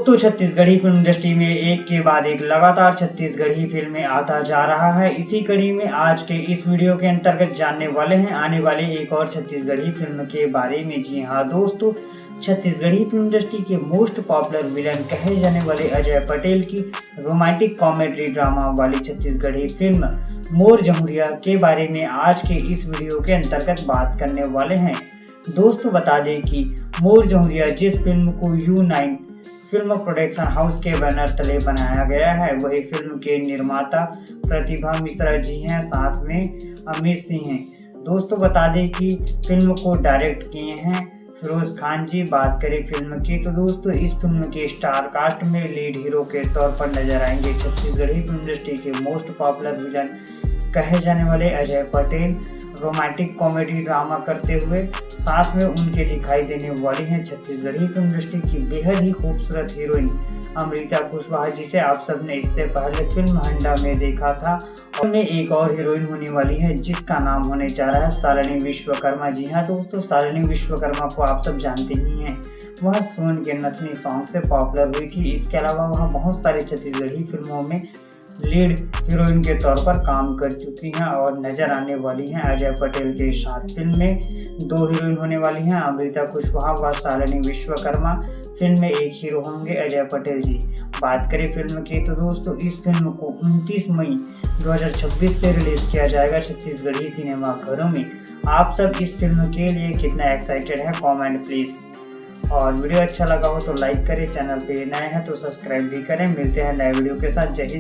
दोस्तों, Chhattisgarhi film industry में एक के बाद एक लगातार छत्तीसगढ़ी फिल्में आता जा रहा है। इसी कड़ी में आज के इस वीडियो के अंतर्गत जानने वाले हैं आने वाले एक और छत्तीसगढ़ी फिल्म के बारे में। जी हाँ दोस्तों, छत्तीसगढ़ी फिल्म इंडस्ट्री के मोस्ट पॉपुलर विलन कहे जाने वाले अजय पटेल की रोमांटिक कॉमेडी ड्रामा वाली छत्तीसगढ़ी फिल्म मोर जमुरिया के बारे में आज के इस वीडियो के अंतर्गत बात करने वाले हैं। दोस्तों, बता दें कि मोर जमुरिया जिस फिल्म को U9 फिल्म प्रोडक्शन हाउस के बैनर तले बनाया गया है, वही फिल्म के निर्माता प्रतिभा मिश्रा जी हैं, साथ में अमित सिंह हैं। दोस्तों, बता दें कि फिल्म को डायरेक्ट किए हैं फिरोज खान जी। बात करें फिल्म की तो दोस्तों, इस फिल्म के स्टार कास्ट में लीड हीरो के तौर पर नजर आएंगे छत्तीसगढ़ी फिल्म इंडस्ट्री के मोस्ट पॉपुलर विलन कहे जाने वाले Ajay Patel. Romantic comedy drama करते हुए साथ में उनके दिखाई देने वाली हैं छत्तीसगढ़ी फिल्म इंडस्ट्री की बेहद ही खूबसूरत हीरोइन अमृता कुशवाहा, जिसे आप सबने इससे पहले फिल्म हंडा में देखा था। और में एक और हीरोइन होने वाली है जिसका नाम होने जा रहा है शालिनी विश्वकर्मा। जी हाँ दोस्तों, शालिनी विश्वकर्मा को आप सब जानते ही हैं। वह सोन के नथनी सॉन्ग से पॉपुलर हुई थी। इसके अलावा वह बहुत सारे छत्तीसगढ़ी फिल्मों में लीड हीरोइन के तौर पर काम कर चुकी हैं और नजर आने वाली हैं अजय पटेल के साथ। फिल्म में 2 हीरोइन होने वाली हैं, अमृता कुशवाहा व शालिनी विश्वकर्मा। फिल्म में एक हीरो होंगे अजय पटेल जी। बात करें फिल्म की तो दोस्तों, इस फिल्म को 29 मई 2026 से रिलीज किया जाएगा छत्तीसगढ़ी सिनेमा घरों में। आप सब इस फिल्म के लिए कितना एक्साइटेड है, कॉमेंट प्लीज। और वीडियो अच्छा लगा हो तो लाइक करें, चैनल पे नए हैं तो सब्सक्राइब भी करें। मिलते हैं नए वीडियो के साथ। जय हिंद।